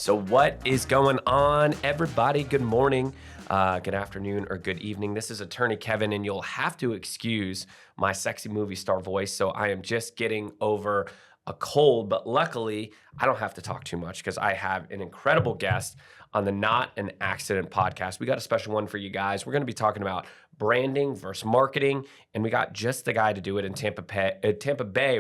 So what is going on, everybody? Good morning, good afternoon, or good evening. This is Attorney Kevin, and you'll have to excuse my sexy movie star voice. So I am just getting over a cold, but luckily I don't have to talk too much because I have an incredible guest on the Not an Accident podcast. We got a special one for you guys. We're going to be talking about branding versus marketing, and we got just the guy to do it in Tampa Bay,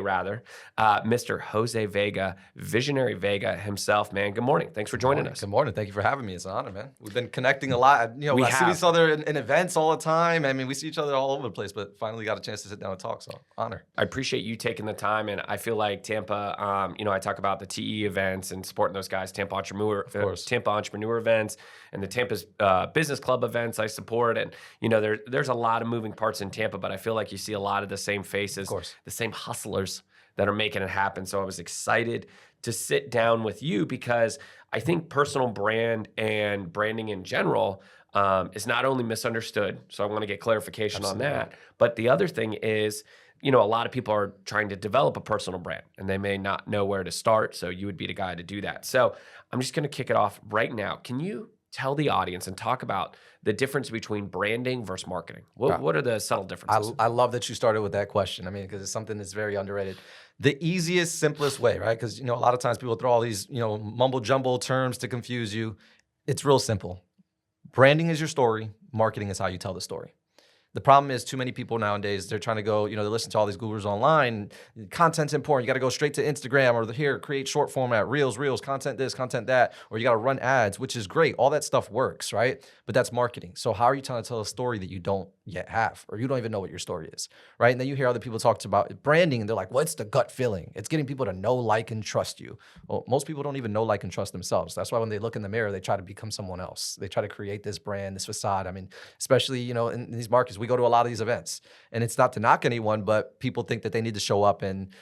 Mr. Jose Vega, Visionary Vega himself. Man, good morning. Thanks for joining us. Good morning. Thank you for having me. It's an honor, man. We've been connecting a lot. We see each other in events all the time. I mean, we see each other all over the place, but finally got a chance to sit down and talk. So, honor. I appreciate you taking the time, and I feel like Tampa. I talk about the TE events and supporting those guys, Tampa Entrepreneur events, and the Tampa's Business Club events I support. And there's a lot of moving parts in Tampa, but I feel like you see a lot of the same faces, the same hustlers that are making it happen. So I was excited to sit down with you because I think personal brand and branding in general is not only misunderstood. So I want to get clarification on that. But the other thing is, a lot of people are trying to develop a personal brand and they may not know where to start. So you would be the guy to do that. So I'm just going to kick it off right now. Can you tell the audience and talk about the difference between branding versus marketing? What are the subtle differences? I love that you started with that question. I mean, because it's something that's very underrated. The easiest, simplest way, right? Because, a lot of times people throw all these, mumble jumble terms to confuse you. It's real simple. Branding is your story. Marketing is how you tell the story. The problem is too many people nowadays, they're trying to go, they listen to all these gurus online. Content's important. You got to go straight to Instagram or here, create short format, reels, content this, content that, or you got to run ads, which is great. All that stuff works, right? But that's marketing. So how are you trying to tell a story that you don't yet have, or you don't even know what your story is, right? And then you hear other people talk about branding and they're like, what's the gut feeling? It's getting people to know, like, and trust you. Well, most people don't even know, like, and trust themselves. That's why when they look in the mirror, they try to become someone else. They try to create this brand, this facade. I mean, especially, in these markets, we go to a lot of these events, and it's not to knock anyone, but people think that they need to show up and,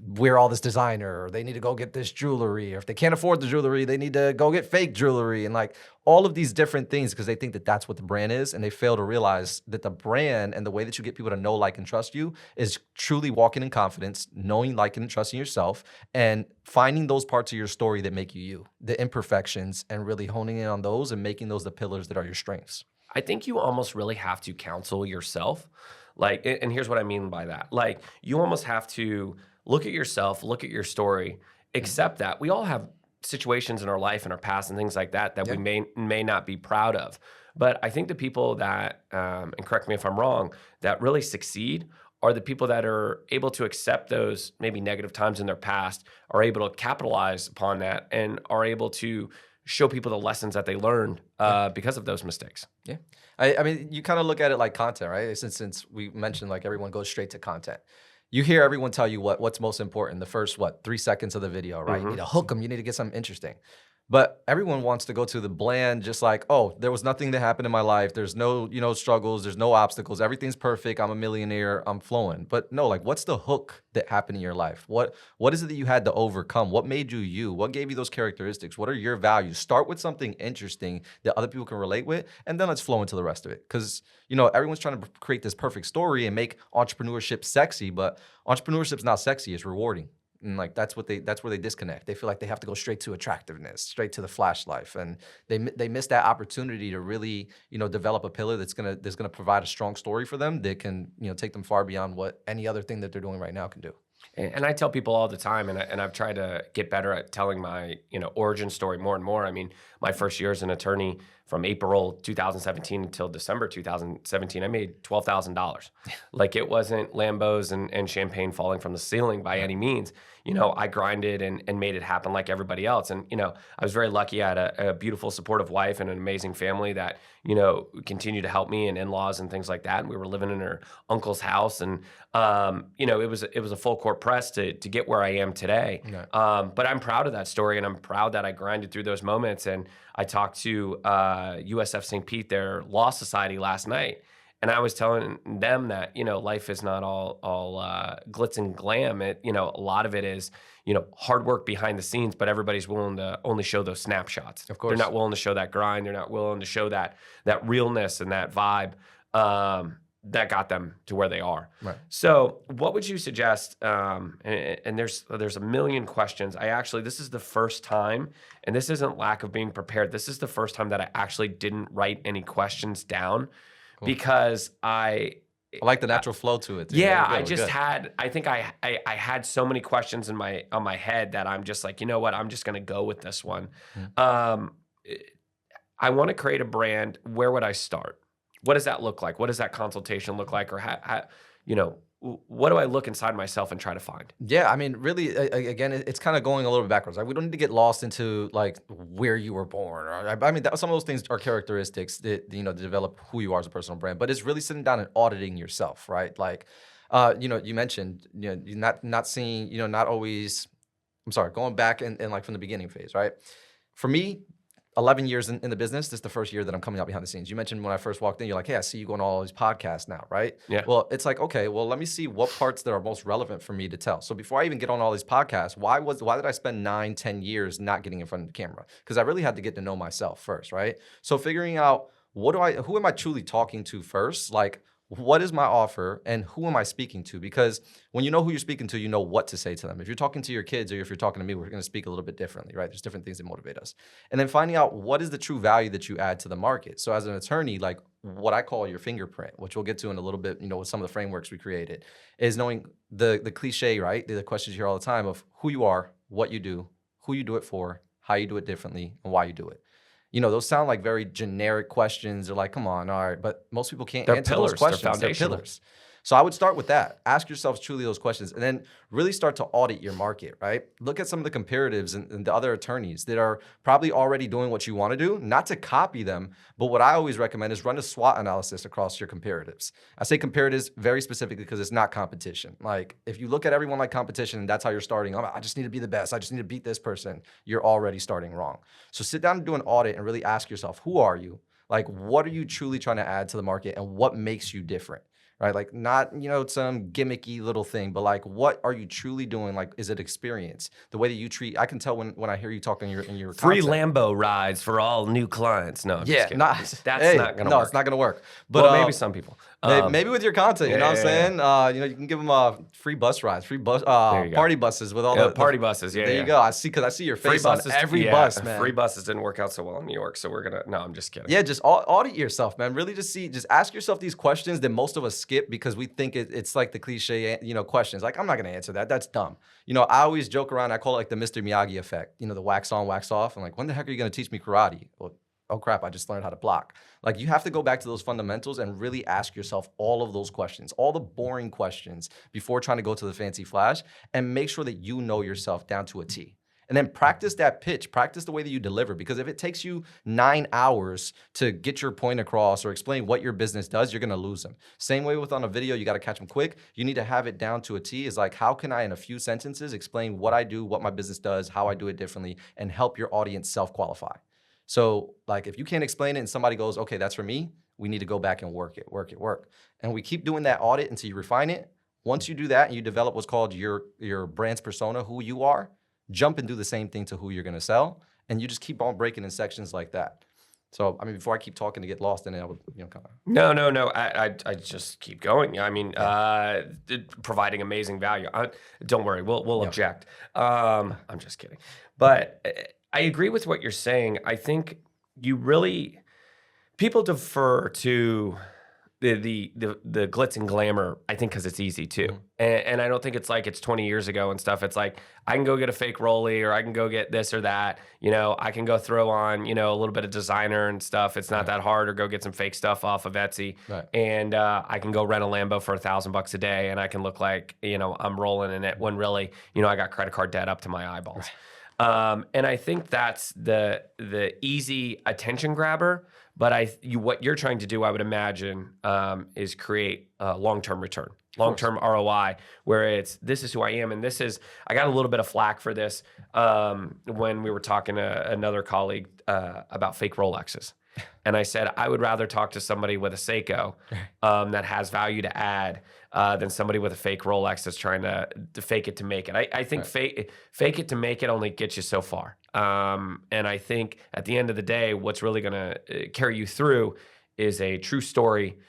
wear all this designer, or they need to go get this jewelry, or if they can't afford the jewelry, they need to go get fake jewelry, and like all of these different things because they think that that's what the brand is, and they fail to realize that the brand and the way that you get people to know, like, and trust you is truly walking in confidence, knowing, liking, and trusting yourself, and finding those parts of your story that make you, the imperfections, and really honing in on those and making those the pillars that are your strengths. I think you almost really have to counsel yourself. And here's what I mean by that. Like, you almost have to look at yourself, look at your story, accept that. We all have situations in our life and our past and things like that we may not be proud of. But I think the people that, and correct me if I'm wrong, that really succeed are the people that are able to accept those maybe negative times in their past, are able to capitalize upon that, and are able to show people the lessons that they learned because of those mistakes. Yeah. I mean, you kind of look at it like content, right? Since we mentioned like everyone goes straight to content. You hear everyone tell you what's most important, the first, 3 seconds of the video, right? You need to hook them. You need to get something interesting. But everyone wants to go to the bland, just like, oh, there was nothing that happened in my life. There's no, struggles. There's no obstacles. Everything's perfect. I'm a millionaire. I'm flowing. But no, like, what's the hook that happened in your life? What is it that you had to overcome? What made you you? What gave you those characteristics? What are your values? Start with something interesting that other people can relate with, and then let's flow into the rest of it. Because, everyone's trying to create this perfect story and make entrepreneurship sexy, but entrepreneurship's not sexy. It's rewarding. And like that's where they disconnect. They feel like they have to go straight to attractiveness, straight to the flash life, and they miss that opportunity to really develop a pillar that's gonna provide a strong story for them that can take them far beyond what any other thing that they're doing right now can do. And I tell people all the time, and I've tried to get better at telling my origin story more and more. I mean, my first year as an attorney, from April 2017 until December 2017, I made $12,000. Like, it wasn't Lambos and champagne falling from the ceiling by any means. I grinded and made it happen like everybody else. And, I was very lucky. I had a beautiful, supportive wife and an amazing family that, continued to help me, and in-laws and things like that. And we were living in her uncle's house. And, it was a full court press to get where I am today. Yeah. But I'm proud of that story, and I'm proud that I grinded through those moments. And I talked to USF St. Pete, their law society, last night, and I was telling them that life is not all glitz and glam. A lot of it is hard work behind the scenes, but everybody's willing to only show those snapshots. Of course, they're not willing to show that grind. They're not willing to show that realness and that vibe. that got them to where they are. Right. So what would you suggest? And there's a million questions. This is the first time, and this isn't lack of being prepared. This is the first time that I actually didn't write any questions down because I like the natural flow to it. Yeah, I just had. I think I had so many questions on my head that I'm just like, you know what? I'm just going to go with this one. I want to create a brand. Where would I start? What does that look like? What does that consultation look like? Or how what do I look inside myself and try to find? Yeah, I mean, really, again, it's kind of going a little bit backwards. Right? We don't need to get lost into like where you were born. I mean, some of those things are characteristics that to develop who you are as a personal brand. But it's really sitting down and auditing yourself, right? Like, you mentioned, you're not seeing, not always. I'm sorry, going back and like from the beginning phase, right? For me, 11 years in the business, this is the first year that I'm coming out behind the scenes. You mentioned when I first walked in, you're like, hey, I see you going on all these podcasts now, right? Yeah. Well, it's like, okay, well, let me see what parts that are most relevant for me to tell. So before I even get on all these podcasts, why did I spend 9-10 years not getting in front of the camera? Because I really had to get to know myself first, right? So figuring out who am I truly talking to first? Like, what is my offer and who am I speaking to? Because when you know who you're speaking to, you know what to say to them. If you're talking to your kids or if you're talking to me, we're going to speak a little bit differently, right? There's different things that motivate us. And then finding out what is the true value that you add to the market. So as an attorney, like what I call your fingerprint, which we'll get to in a little bit, with some of the frameworks we created, is knowing the cliche, right? The questions you hear all the time of who you are, what you do, who you do it for, how you do it differently, and why you do it. Those sound like very generic questions. They're like, come on, all right. But most people can't answer those questions. They're pillars. So I would start with that. Ask yourselves truly those questions and then really start to audit your market, right? Look at some of the comparatives and the other attorneys that are probably already doing what you want to do, not to copy them, but what I always recommend is run a SWOT analysis across your comparatives. I say comparatives very specifically because it's not competition. Like if you look at everyone like competition and that's how you're starting, I just need to be the best. I just need to beat this person. You're already starting wrong. So sit down and do an audit and really ask yourself, who are you? Like, what are you truly trying to add to the market and what makes you different? Right? Like not, some gimmicky little thing, but like, what are you truly doing? Like, is it experience? The way that you treat, I can tell when I hear you talk in your free content. Lambo rides for all new clients. No, I'm just kidding. That's not going to work. No, it's not going to work. But well, maybe some people. Maybe with your content, you know what I'm saying? You can give them free bus rides, party buses with all the party buses. Yeah, there you go. I see your face on every bus, man. Free buses didn't work out so well in New York, so we're gonna. No, I'm just kidding. Yeah, just audit yourself, man. Really, just ask yourself these questions that most of us skip because we think it's like the cliche, questions. Like I'm not gonna answer that. That's dumb. I always joke around. I call it like the Mr. Miyagi effect. The wax on, wax off. I'm like, when the heck are you gonna teach me karate? Well, oh crap, I just learned how to block. Like you have to go back to those fundamentals and really ask yourself all of those questions, all the boring questions before trying to go to the fancy flash, and make sure that you know yourself down to a T. And then practice that pitch, practice the way that you deliver, because if it takes you 9 hours to get your point across or explain what your business does, you're gonna lose them. Same way with on a video, you gotta catch them quick. You need to have it down to a T. Is like, how can I, in a few sentences, explain what I do, what my business does, how I do it differently, and help your audience self-qualify. So like if you can't explain it and somebody goes, okay, that's for me, we need to go back and work it. And we keep doing that audit until you refine it. Once you do that and you develop what's called your brand's persona, who you are, jump and do the same thing to who you're gonna sell. And you just keep on breaking in sections like that. So, I mean, before I keep talking to get lost in it, I would, kind of. No. I just keep going. I mean, providing amazing value. Don't worry, we'll object. I'm just kidding. But I agree with what you're saying. I think people defer to the glitz and glamour, I think, because it's easy too. And I don't think it's like it's 20 years ago and stuff. It's like I can go get a fake rollie or I can go get this or that. I can go throw on, a little bit of designer and stuff. It's not that hard, or go get some fake stuff off of Etsy. Right. And I can go rent a Lambo for $1,000 a day and I can look like, I'm rolling in it when really, I got credit card debt up to my eyeballs. Right. And I think that's the easy attention grabber. But what you're trying to do, I would imagine, is create a long-term return, long-term ROI, where this is who I am. And I got a little bit of flack for this when we were talking to another colleague about fake Rolexes. And I said, I would rather talk to somebody with a Seiko that has value to add than somebody with a fake Rolex that's trying to fake it to make it. I think fake it to make it only gets you so far. And I think at the end of the day, what's really going to carry you through is a true story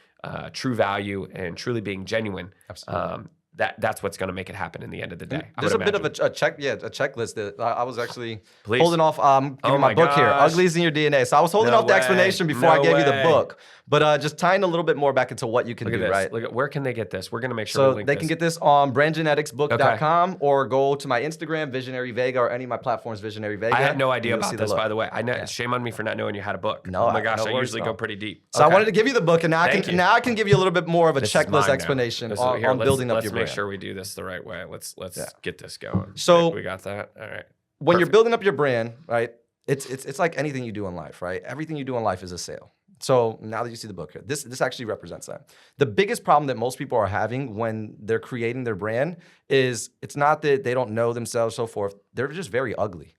true value and truly being genuine, Absolutely. That's what's going to make it happen in the end of the day. There's a bit of a checklist that I was actually Please. holding off. Give you my book here, gosh. Uglies in Your DNA. So I was holding No off the way. explanation before I No gave you the way. book, but just tying a little bit more back into what you can Look do, at this. right? Look at where can they get this? We're going to make sure So we link they can this. get this on brandgeneticsbook.com or go to my Instagram, visionaryvega, or any of my platforms, visionaryvega. I had no idea You'll about see this, look. by the way. Shame on me for not knowing you had a book. No, oh my gosh, no I worries, usually no. go pretty deep. So I Okay. wanted to give you the book, and now Thank you. I can give you a little bit more of a This is mine checklist now. explanation This is- on here, building up your Let's brand. make sure we do this the right way. Let's Yeah. get this going. So- we got that. All right. When you're Perfect. building up your brand, right? It's like anything you do in life, right? Everything you do in life is a sale. So now that you see the book here, this actually represents that. The biggest problem that most people are having when they're creating their brand is it's not that they don't know themselves, so forth. They're just very ugly.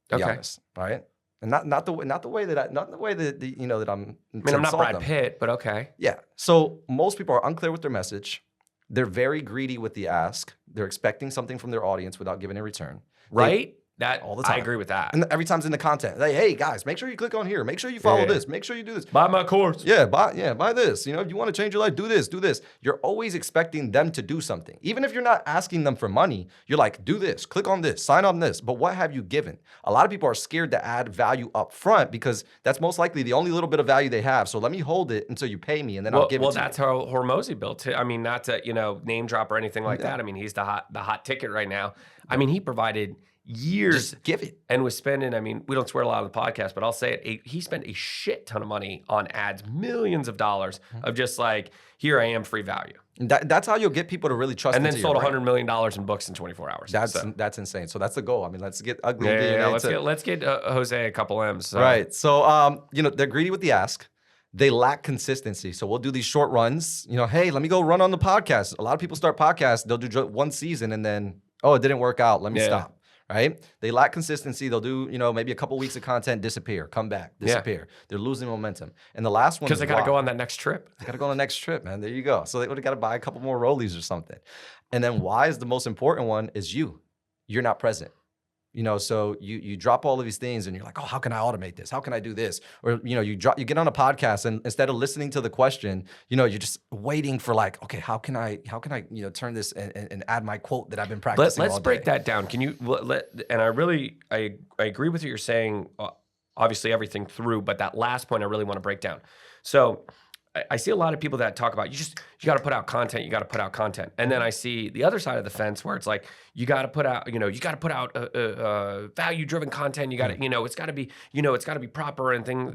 To be Okay. honest, right? And not the way that you know that I'm. I mean, I'm not Brad Pitt, but okay. Yeah. So most people are unclear with their message. They're very greedy with the ask. They're expecting something from their audience without giving in return. Right? That all the time. I agree with that. And every time's in the content. Like, hey guys, make sure you click on here. Make sure you follow Yeah. this. Make sure you do this. Buy my course. Yeah, buy this. You know, if you want to change your life, do this. You're always expecting them to do something. Even if you're not asking them for money, you're like, do this, click on this, sign on this. But what have you given? A lot of people are scared to add value up front because that's most likely the only little bit of value they have. So let me hold it until you pay me and then I'll give it to you. Well, that's how Hormozy built it. I mean, not to, name drop or anything like that. I mean, he's the hot ticket right now. I mean, he provided years. Just give it. And was spending, I mean, we don't swear a lot on the podcast, but I'll say it. He spent a shit ton of money on ads, millions of dollars of just like, here I am, free value. That's how you'll get people to really trust. And then into sold your brand. $100 million in books in 24 hours. That's insane. So that's the goal. I mean, let's get ugly. Yeah, let's get Jose a couple M's. So. Right. So, they're greedy with the ask. They lack consistency. So we'll do these short runs. Hey, let me go run on the podcast. A lot of people start podcasts. They'll do one season and then, oh, it didn't work out. Let me stop. Right? They lack consistency. They'll do, maybe a couple weeks of content, disappear, come back, disappear. Yeah. They're losing momentum. And the last one because they got to go on that next trip. They got to go on the next trip, man. There you go. So they would have got to buy a couple more rollies or something. And then why is the most important one is you. You're not present. So you drop all of these things and you're like, oh, how can I automate this? How can I do this? Or, you get on a podcast and instead of listening to the question, you're just waiting for like, okay, how can I turn this and add my quote that I've been practicing all day? Let's break that down. Can you, and I agree with what you're saying, obviously everything through, but that last point I really want to break down. So I see a lot of people that talk about you got to put out content. You got to put out content, and then I see the other side of the fence where it's like you got to put out, value-driven content. You got to, it's got to be, it's got to be proper and things,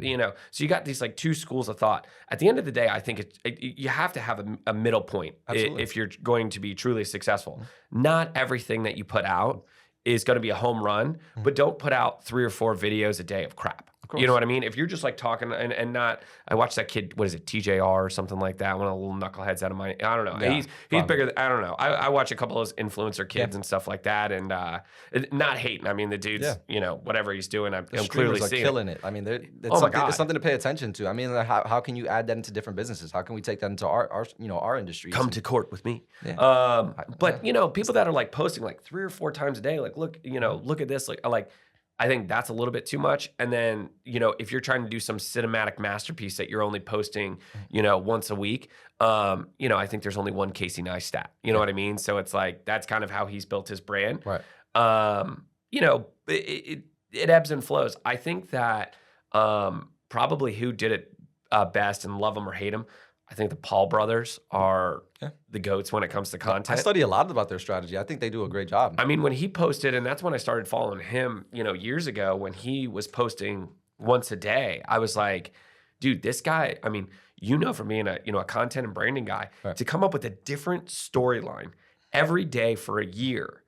So you got these like two schools of thought. At the end of the day, I think you have to have a middle point if you're going to be truly successful. Not everything that you put out is going to be a home run, but don't put out 3 or 4 videos a day of crap. You know what I mean? If you're just like talking and not, I watched that kid, what is it, TJR or something like that, one of the little knuckleheads out of my, I don't know. Yeah, he's bigger than, I don't know. I watch a couple of those influencer kids and stuff like that, and not hating. I mean, the dude's, whatever he's doing, I'm clearly seeing killing it. I mean, it's something to pay attention to. I mean, how can you add that into different businesses? How can we take that into our industry? Come to court with me. Yeah. But people that are like posting like 3 or 4 times a day, like look at this, like I think that's a little bit too much. And then, if you're trying to do some cinematic masterpiece that you're only posting, once a week, I think there's only one Casey Neistat. You know what I mean? So it's like, that's kind of how he's built his brand. Right. It ebbs and flows. I think that probably who did it best, and love them or hate them, I think the Paul brothers are the GOATs when it comes to content. I study a lot about their strategy. I think they do a great job. I mean, when he posted, and that's when I started following him, years ago, when he was posting once a day, I was like, dude, this guy, I mean, for me, a content and branding guy, to come up with a different storyline every day for a year,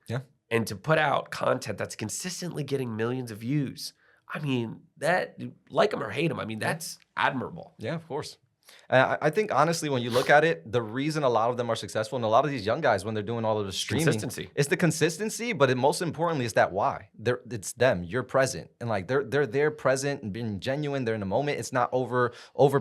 and to put out content that's consistently getting millions of views. I mean, that, like him or hate him, I mean, that's admirable. Yeah, of course. I think, honestly, when you look at it, the reason a lot of them are successful, and a lot of these young guys, when they're doing all of the streaming, it's the consistency, but most importantly, it's that why. It's them. You're present. And like they're there present and being genuine. They're in the moment. It's not over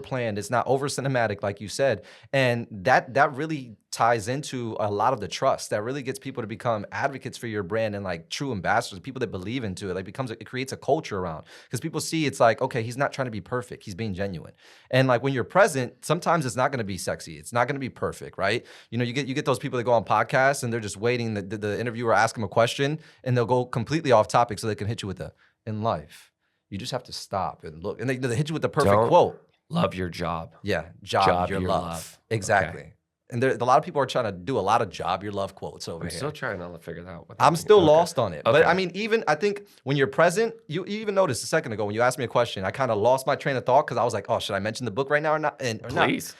planned. It's not over cinematic, like you said. And that really, ties into a lot of the trust that really gets people to become advocates for your brand and like true ambassadors, people that believe into it. Like it creates a culture around, because people see it's like, okay, he's not trying to be perfect, he's being genuine. And like when you're present, sometimes it's not going to be sexy, it's not going to be perfect, right? You know, you get those people that go on podcasts and they're just waiting the interviewer ask them a question and they'll go completely off topic so they can hit you with in life, you just have to stop and look, and they hit you with the perfect quote. Love your job. Yeah, job your love. Exactly. Okay. And a lot of people are trying to do a lot of job your love quotes over here. I'm still trying to figure that out. I'm still lost on it. Okay. But I mean, I think when you're present, you even noticed a second ago when you asked me a question, I kind of lost my train of thought because I was like, oh, should I mention the book right now or not? Please.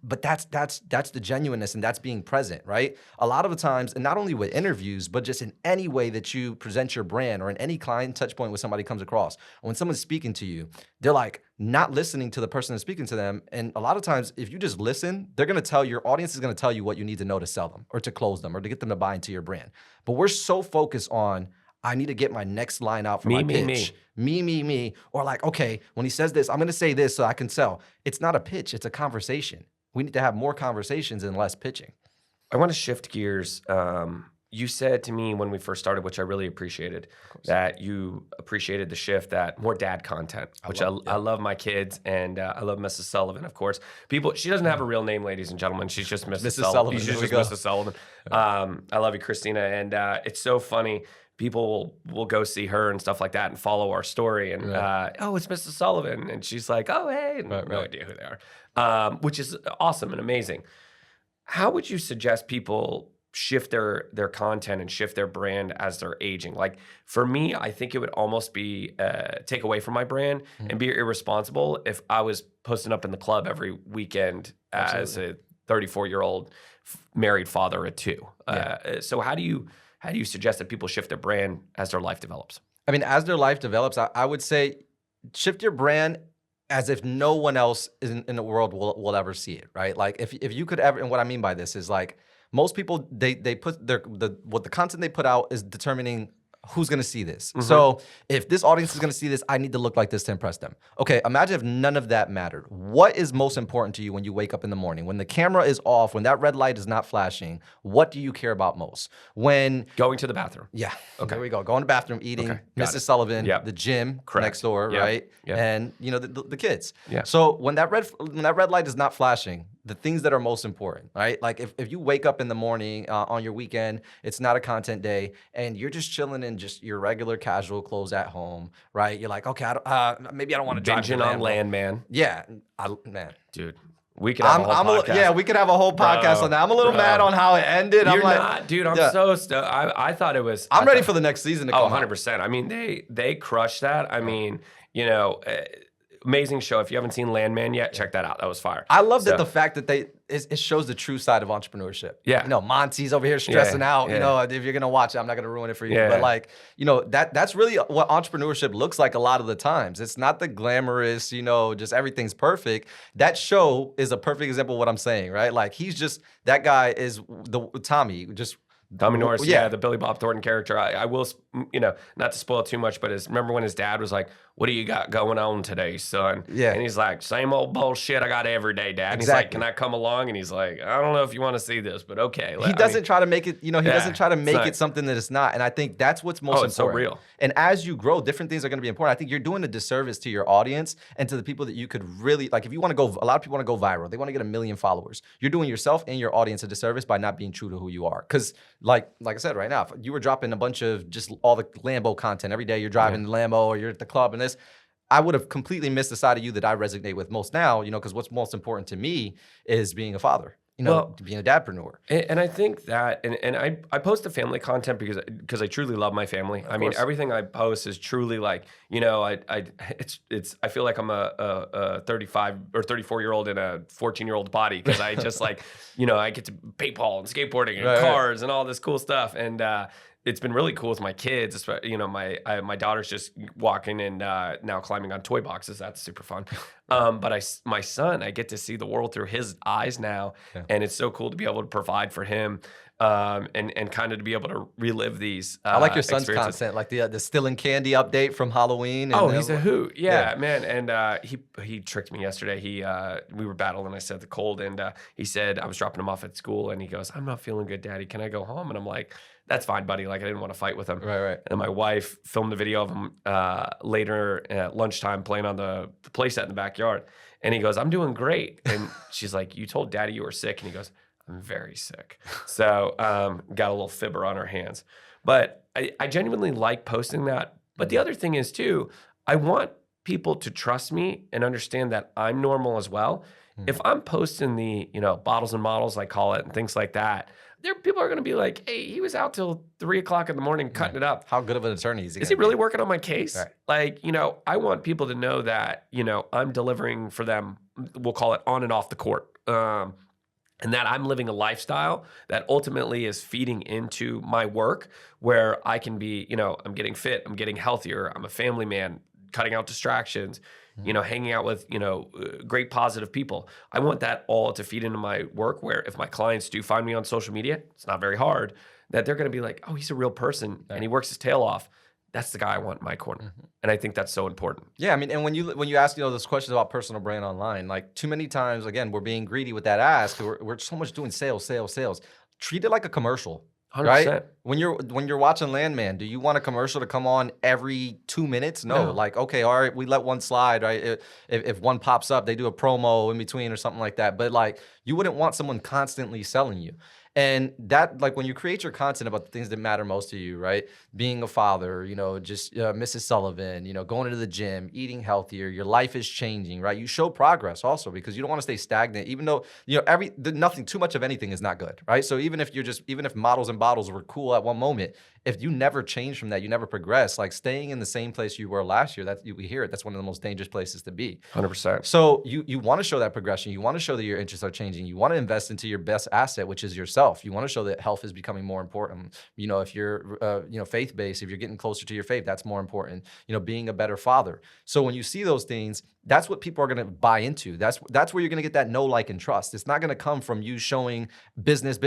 But that's the genuineness, and that's being present, right? A lot of the times, and not only with interviews, but just in any way that you present your brand or in any client touch point when somebody comes across, or when someone's speaking to you, they're like not listening to the person that's speaking to them. And a lot of times, if you just listen, they're going to tell your audience is going to tell you what you need to know to sell them or to close them or to get them to buy into your brand. But we're so focused on, I need to get my next line out for my pitch. Me. Or like, okay, when he says this, I'm going to say this so I can sell. It's not a pitch, it's a conversation. We need to have more conversations and less pitching. I want to shift gears. You said to me when we first started, which I really appreciated, that you appreciated the shift, that more dad content, which I love my kids, and I love Mrs. Sullivan, of course. She doesn't have a real name, ladies and gentlemen. She's just Mrs. Sullivan. She's just Mrs. Sullivan. I love you, Christina. And it's so funny. People will go see her and stuff like that and follow our story. And, oh, it's Mrs. Sullivan. And she's like, oh, hey. No idea who they are, which is awesome and amazing. How would you suggest people shift their content and shift their brand as they're aging? Like for me, I think it would almost be take away from my brand and be irresponsible if I was posting up in the club every weekend as a 34-year-old married father of two. So how do you suggest that people shift their brand as their life develops? I mean, as their life develops, I would say shift your brand as if no one else in the world will ever see it, right? Like if you could ever, and what I mean by this is like, most people, they put what the content they put out is determining who's going to see this. Mm-hmm. So if this audience is going to see this, I need to look like this to impress them. Okay, imagine if none of that mattered. What is most important to you when you wake up in the morning? When the camera is off, when that red light is not flashing, what do you care about most? When going to the bathroom. Yeah. Okay. There we go. Going to the bathroom, eating, Mrs. Sullivan, the gym next door, right? Yep. And the kids. Yeah. So when that red light is not flashing, the things that are most important, right? Like if you wake up in the morning on your weekend, it's not a content day, and you're just chilling in just your regular casual clothes at home, right? You're like, okay, maybe I don't want to drive binging on Landman. Yeah, man, dude. We could have a whole podcast. We could have a whole podcast on that. I'm a little mad on how it ended. You're not, dude. I'm so stoked. I thought it was. I'm ready for the next season to come. 100%. I mean, they crushed that. I mean, amazing show. If you haven't seen Landman yet, check that out. That was fire. I love that the fact that it shows the true side of entrepreneurship. Yeah. Monty's over here stressing out. Yeah. If you're gonna watch it, I'm not gonna ruin it for you. Yeah. But that's really what entrepreneurship looks like a lot of the times. It's not the glamorous, just everything's perfect. That show is a perfect example of what I'm saying, right? Like that guy is Tommy, just Tommy Norris, the Billy Bob Thornton character. I will, not to spoil too much, but remember when his dad was like, "What do you got going on today, son?" Yeah. And he's like, "Same old bullshit I got every day, Dad." And he's like, "Can I come along?" And he's like, "I don't know if you want to see this, but okay." He doesn't try to make it, he doesn't try to make it something that it's not. And I think that's what's most important. It's so real. And as you grow, different things are going to be important. I think you're doing a disservice to your audience and to the people that you could really, like if you want to go, a lot of people want to go viral. They want to get 1 million followers. You're doing yourself and your audience a disservice by not being true to who you are. Because like I said right now, if you were dropping a bunch of just all the Lambo content every day, you're driving the Lambo or you're at the club and this, I would have completely missed the side of you that I resonate with most now, because what's most important to me is being a father, being a dadpreneur. And I think that, and I post the family content because I truly love my family. I mean, everything I post is truly like, I feel like I'm a 35 or 34-year-old in a 14-year-old body because I just I get to paintball and skateboarding and cars and all this cool stuff. And, it's been really cool with my kids. My daughter's just walking and now climbing on toy boxes. That's super fun. But my son, I get to see the world through his eyes now, and it's so cool to be able to provide for him. and kind of to be able to relive these I like your son's experiences. content, like the still in candy update from Halloween. And Oh, he's a hoot. Yeah, Yeah. man. And he tricked me yesterday. We were battling, I said the cold, and he said I was dropping him off at school, and he goes, "I'm not feeling good, Daddy. Can I go home?" And I'm like, "That's fine, buddy." Like I didn't want to fight with him. Right. And my wife filmed a video of him later at lunchtime playing on the playset in the backyard. And he goes, "I'm doing great." And she's like, "You told Daddy you were sick." And he goes, "I'm very sick." So got a little fibber on our hands. But I genuinely like posting that. But the other thing is too, I want people to trust me and understand that I'm normal as well. If I'm posting the, bottles and models, I call it, and things like that, people are going to be like, "Hey, he was out till 3 o'clock in the morning cutting it up. How good of an attorney is he? Is he really working on my case?" Right. Like, I want people to know that, I'm delivering for them, we'll call it on and off the court. And that I'm living a lifestyle that ultimately is feeding into my work where I can be, I'm getting fit, I'm getting healthier, I'm a family man, cutting out distractions, hanging out with, great positive people. I want that all to feed into my work where if my clients do find me on social media, it's not very hard, that they're going to be like, "Oh, he's a real person and he works his tail off. That's the guy I want in my corner." And I think that's so important. Yeah, I mean, and when you ask, those questions about personal brand online, like too many times, again, we're being greedy with that ask. We're so much doing sales. Treat it like a commercial, 100%. right? When you're watching Landman, do you want a commercial to come on every 2 minutes? No. Like, okay, all right, we let one slide, right? If one pops up, they do a promo in between or something like that. But like, you wouldn't want someone constantly selling you. And that, like, when you create your content about the things that matter most to you, right? Being a father, just Mrs. Sullivan, going to the gym, eating healthier, your life is changing, right? You show progress also because you don't want to stay stagnant, even though, nothing, too much of anything is not good, right? So even if models and bottles were cool at one moment, if you never change from that, you never progress, like staying in the same place you were last year, we hear it, that's one of the most dangerous places to be. 100%. So you want to show that progression. You want to show that your interests are changing. You want to invest into your best asset, which is yourself. You want to show that health is becoming more important. If you're, faith-based, if you're getting closer to your faith, that's more important. Being a better father. So when you see those things, that's what people are going to buy into. That's where you're going to get that know, like, and trust. It's not going to come from you showing business,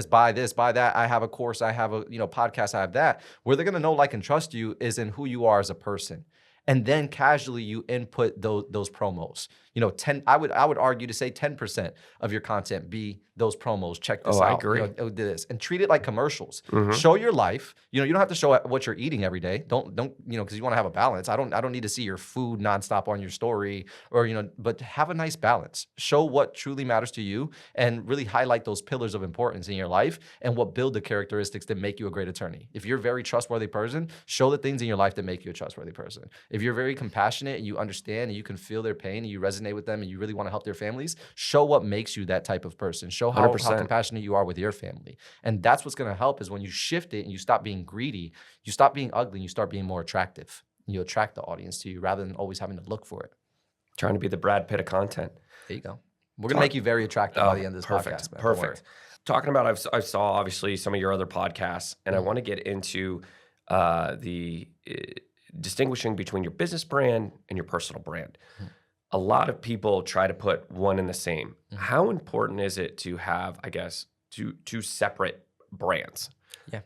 buy this, buy that. I have a course, I have a podcast, I have that. Where they're going to know, like, and trust you is in who you are as a person. And then casually you input those promos. 10. I would argue to say 10% of your content be those promos. Check this out. I agree. Do this and treat it like commercials. Show your life. You don't have to show what you're eating every day. Don't because you want to have a balance. I don't need to see your food nonstop on your story or but have a nice balance. Show what truly matters to you and really highlight those pillars of importance in your life and what build the characteristics that make you a great attorney. If you're a very trustworthy person, show the things in your life that make you a trustworthy person. If you're very compassionate and you understand and you can feel their pain and you resonate with them and you really want to help their families, show what makes you that type of person. Show how 100%. compassionate you are with your family. And that's what's going to help is when you shift it and you stop being greedy, you stop being ugly, and you start being more attractive. You attract the audience to you rather than always having to look for it. Trying to be the Brad Pitt of content. There you go. We're going to make you very attractive by the end of this podcast, man. Perfect. Talking about, I saw obviously some of your other podcasts, and I want to get into the distinguishing between your business brand and your personal brand. A lot of people try to put one in the same. How important is it to have, I guess, two separate brands? Yeah.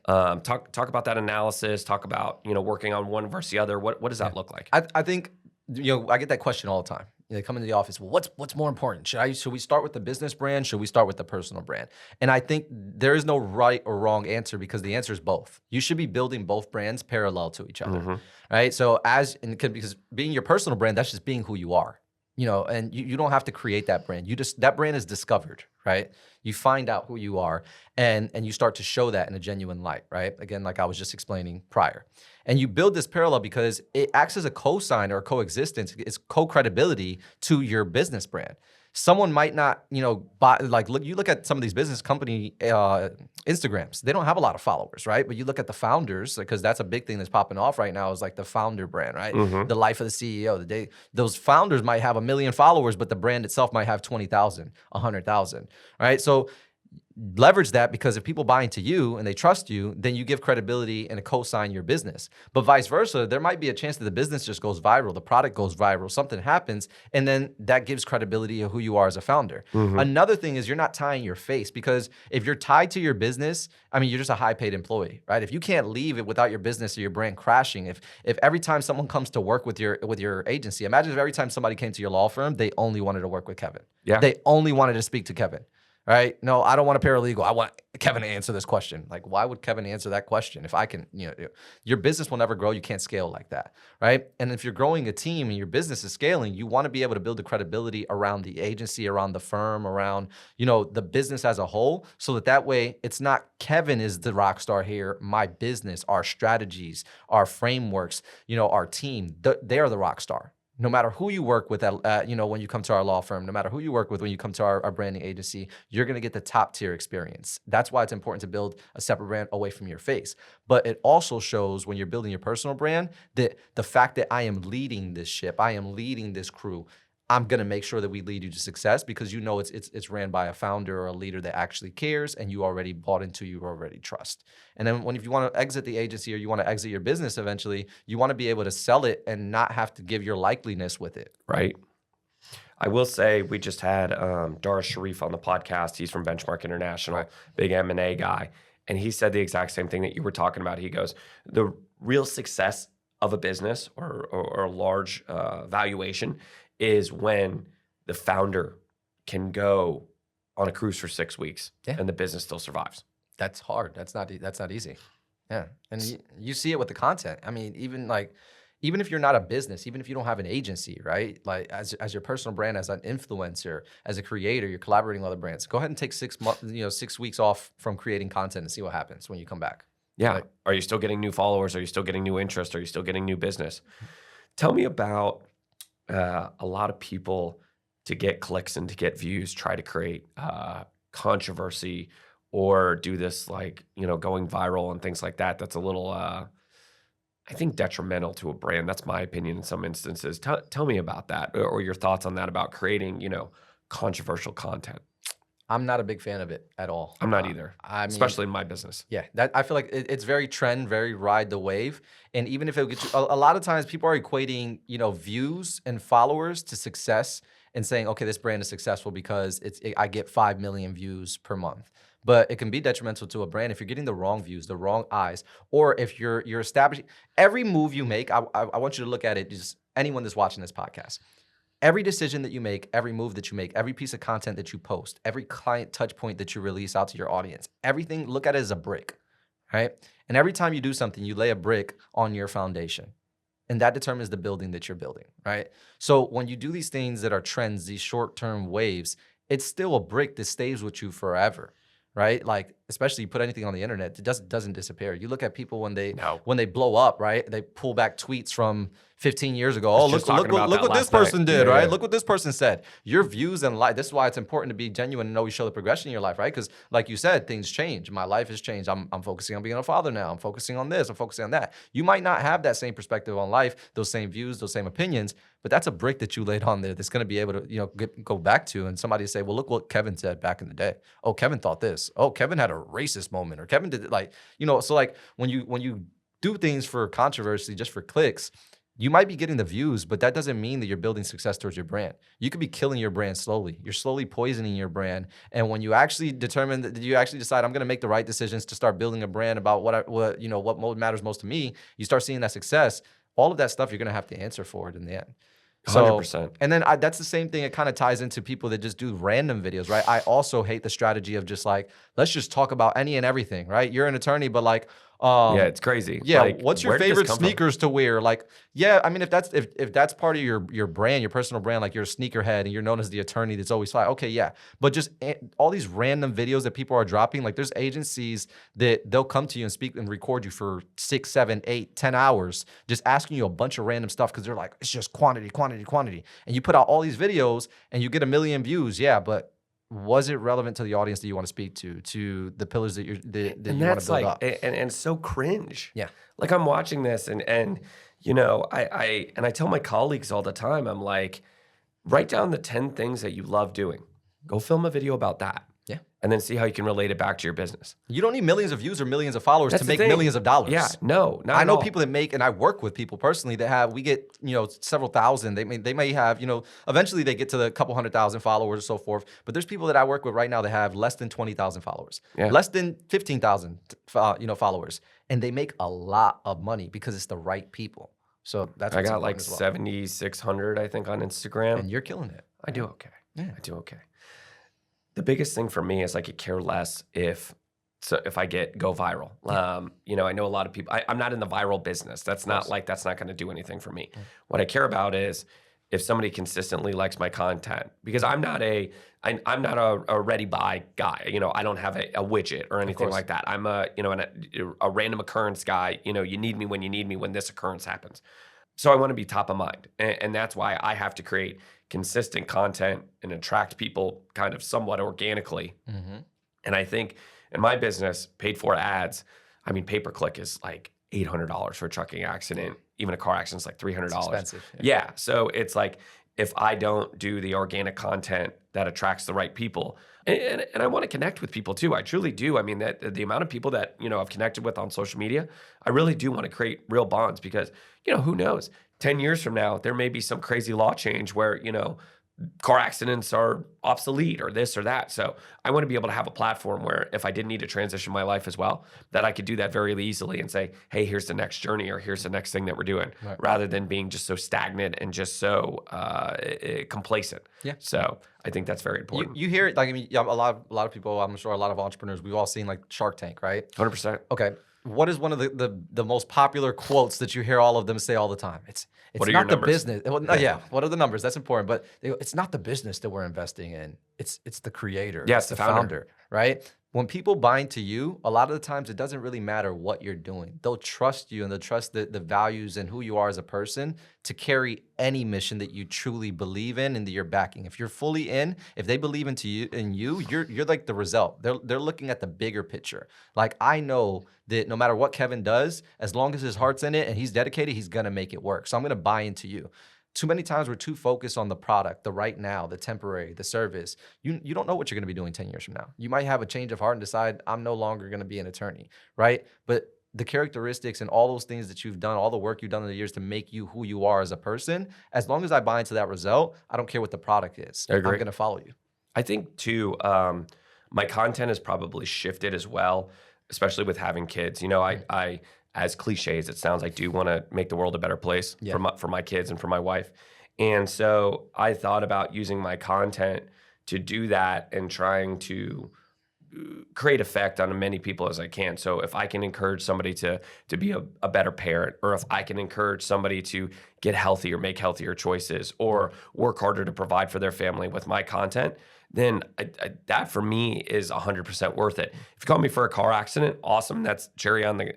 Talk about that analysis. Talk about working on one versus the other. What does that look like? I think I get that question all the time. They come into the office. Well, what's more important? Should we start with the business brand? Should we start with the personal brand? And I think there is no right or wrong answer because the answer is both. You should be building both brands parallel to each other, right? So because being your personal brand, that's just being who you are. And you don't have to create that brand. That brand is discovered, right? You find out who you are and you start to show that in a genuine light, right? Again, like I was just explaining prior. And you build this parallel because it acts as a cosign or coexistence. It's co-credibility to your business brand. Someone might not, buy, you look at some of these business company Instagrams, they don't have a lot of followers, right? But you look at the founders, because that's a big thing that's popping off right now is like the founder brand, right? The life of the CEO, those founders might have 1 million followers, but the brand itself might have 20,000, 100,000, right? So leverage that, because if people buy into you and they trust you, then you give credibility and a co-sign your business. But vice versa, there might be a chance that the business just goes viral, the product goes viral, something happens, and then that gives credibility of who you are as a founder. Another thing is you're not tying your face, because if you're tied to your business, I mean, you're just a high-paid employee, right? If you can't leave it without your business or your brand crashing, if every time someone comes to work with your agency, imagine if every time somebody came to your law firm, they only wanted to work with Kevin. Yeah. They only wanted to speak to Kevin. Right? No, I don't want a paralegal. I want Kevin to answer this question. Like, why would Kevin answer that question? If I can, your business will never grow. You can't scale like that, right? And if you're growing a team and your business is scaling, you want to be able to build the credibility around the agency, around the firm, around, the business as a whole, so that way it's not Kevin is the rock star here. My business, our strategies, our frameworks, our team, they are the rock star. No matter who you work with, when you come to our law firm, no matter who you work with when you come to our branding agency, you're going to get the top tier experience. That's why it's important to build a separate brand away from your face. But it also shows when you're building your personal brand that the fact that I am leading this ship, I am leading this crew, I'm going to make sure that we lead you to success, because it's ran by a founder or a leader that actually cares, and you already bought into, you already trust. And then if you want to exit the agency or you want to exit your business eventually, you want to be able to sell it and not have to give your likeliness with it. Right. I will say we just had Dara Sharif on the podcast. He's from Benchmark International, big M&A guy. And he said the exact same thing that you were talking about. He goes, the real success of a business or a large valuation is when the founder can go on a cruise for 6 weeks and the business still survives. That's hard. That's not easy. Yeah. And you see it with the content. I mean, even if you're not a business, even if you don't have an agency, right? Like as your personal brand, as an influencer, as a creator, you're collaborating with other brands. Go ahead and take 6 months, 6 weeks off from creating content and see what happens when you come back. Yeah. Like, are you still getting new followers? Are you still getting new interest? Are you still getting new business? Tell me about a lot of people, to get clicks and to get views, try to create controversy or do this going viral and things like that. That's a little, I think, detrimental to a brand. That's my opinion in some instances. Tell me about that, or your thoughts on that, about creating, controversial content. I'm not a big fan of it at all. I'm not either, especially in my business. Yeah, I feel like it's very trend, very ride the wave. And even if it gets you, a lot of times people are equating, views and followers to success and saying, okay, this brand is successful because I get 5 million views per month. But it can be detrimental to a brand if you're getting the wrong views, the wrong eyes, or if you're establishing every move you make. I want you to look at it, just anyone that's watching this podcast. Every decision that you make, every move that you make, every piece of content that you post, every client touch point that you release out to your audience, everything, look at it as a brick, right? And every time you do something, you lay a brick on your foundation. And that determines the building that you're building, right? So when you do these things that are trends, these short-term waves, it's still a brick that stays with you forever, right? Like, especially you put anything on the internet, it doesn't disappear. You look at people when they blow up, right? They pull back tweets from 15 years ago. Oh, look what this person did, right? Look what this person said. Your views and life. This is why it's important to be genuine and always show the progression in your life, right? Because like you said, things change. My life has changed. I'm focusing on being a father now. I'm focusing on this. I'm focusing on that. You might not have that same perspective on life, those same views, those same opinions, but that's a brick that you laid on there that's going to be able to, go back to, and somebody say, well, look what Kevin said back in the day. Oh, Kevin thought this. Oh, Kevin had a racist moment, or Kevin did it, so like when you do things for controversy, just for clicks, you might be getting the views, but that doesn't mean that you're building success towards your brand. You could be killing your brand slowly. You're slowly poisoning your brand. And when you actually determine that you actually decide, I'm going to make the right decisions to start building a brand about what matters most to me, you start seeing that success. All of that stuff, you're going to have to answer for it in the end. 100%. And then that's the same thing. It kind of ties into people that just do random videos, right? I also hate the strategy of just let's just talk about any and everything, right? You're an attorney, but yeah, it's crazy. Yeah, what's your favorite sneakers to wear? Yeah, I mean, if that's part of your brand, your personal brand, like you're a sneakerhead and you're known as the attorney that's always fine. Okay, yeah, but just all these random videos that people are dropping, there's agencies that they'll come to you and speak and record you for 6, 7, 8, 10 hours, just asking you a bunch of random stuff because they're like, it's just quantity, and you put out all these videos and you get 1 million views. Yeah, but was it relevant to the audience that you want to speak to the pillars that you want to build up? And so cringe. Yeah. I'm watching this and I tell my colleagues all the time, I'm like, write down the 10 things that you love doing. Go film a video about that. Yeah. and then see how you can relate it back to your business. You don't need millions of views or millions of followers That's to the make thing. millions of dollars. Yeah, no, not I at know all. people that make, and I work with people personally that have, we get, several thousand. They may have, eventually they get to the couple 100,000 followers or so forth. But there's people that I work with right now that have less than 20,000 followers, less than 15,000, followers. And they make a lot of money because it's the right people. So that's I what's got like important as well. 7,600, I think, on Instagram. And you're killing it. I do okay. Yeah. I do okay. The biggest thing for me is I could care less if I go viral. I know a lot of people. I'm not in the viral business. That's not going to do anything for me. What I care about is if somebody consistently likes my content, because I'm not a ready buy guy. I don't have a widget or anything like that. I'm a random occurrence guy. You need me when this occurrence happens. So I want to be top of mind. And that's why I have to create consistent content and attract people kind of somewhat organically. Mm-hmm. And I think in my business, paid for ads, pay-per-click is like $800 for a trucking accident. Even a car accident is like $300. It's expensive. Yeah. So it's like, if I don't do the organic content that attracts the right people, and I want to connect with people too. I truly do. That the amount of people that, I've connected with on social media, I really do want to create real bonds because, who knows? 10 years from now, there may be some crazy law change where, car accidents are obsolete or this or that. So I want to be able to have a platform where if I did need to transition my life as well, that I could do that very easily and say, hey, here's the next journey or here's the next thing that we're doing, rather than being just so stagnant and just so complacent. Yeah. So I think that's very important. You hear it, a lot of people, I'm sure a lot of entrepreneurs, we've all seen like Shark Tank, right? 100%. Okay. What is one of the most popular quotes that you hear all of them say all the time? It's not the business. Well, yeah. What are the numbers? That's important. But it's not the business that we're investing in. It's the creator. Yeah, it's the founder, right? When people buy into you, a lot of the times it doesn't really matter what you're doing. They'll trust you and they'll trust the values and who you are as a person to carry any mission that you truly believe in and that you're backing. If you're fully in, if they believe in you, you're like the result. They're looking at the bigger picture. Like, I know that no matter what Kevin does, as long as his heart's in it and he's dedicated, he's gonna make it work. So I'm gonna buy into you. Too many times we're too focused on the product, the right now, the temporary, the service. You don't know what you're gonna be doing 10 years from now. You might have a change of heart and decide, I'm no longer gonna be an attorney, right? But the characteristics and all those things that you've done, all the work you've done in the years to make you who you are as a person, as long as I buy into that result, I don't care what the product is. I'm gonna follow you. I think too, my content has probably shifted as well, especially with having kids. I as cliche as it sounds, I do want to make the world a better place for my kids and for my wife. And so I thought about using my content to do that and trying to create effect on as many people as I can. So if I can encourage somebody to be a better parent, or if I can encourage somebody to get healthier, make healthier choices, or work harder to provide for their family with my content, then that for me is 100% worth it. If you call me for a car accident, awesome. That's cherry on the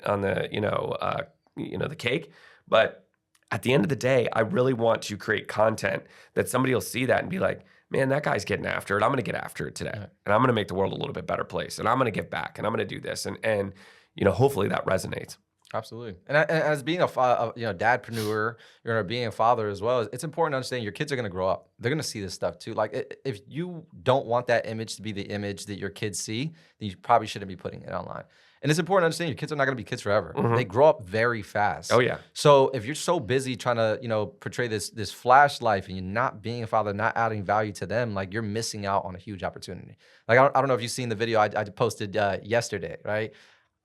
the cake. But at the end of the day, I really want to create content that somebody will see that and be like, man, that guy's getting after it. I'm going to get after it today. And I'm going to make the world a little bit better place. And I'm going to give back. And I'm going to do this. And hopefully that resonates. Absolutely. And as being a dadpreneur, being a father as well, it's important to understand your kids are going to grow up. They're going to see this stuff too. Like, if you don't want that image to be the image that your kids see, then you probably shouldn't be putting it online. And it's important to understand your kids are not going to be kids forever. Mm-hmm. They grow up very fast. Oh, yeah. So if you're so busy trying to, portray this flash life and you're not being a father, not adding value to them, like, you're missing out on a huge opportunity. Like, I don't know if you've seen the video I posted yesterday, right?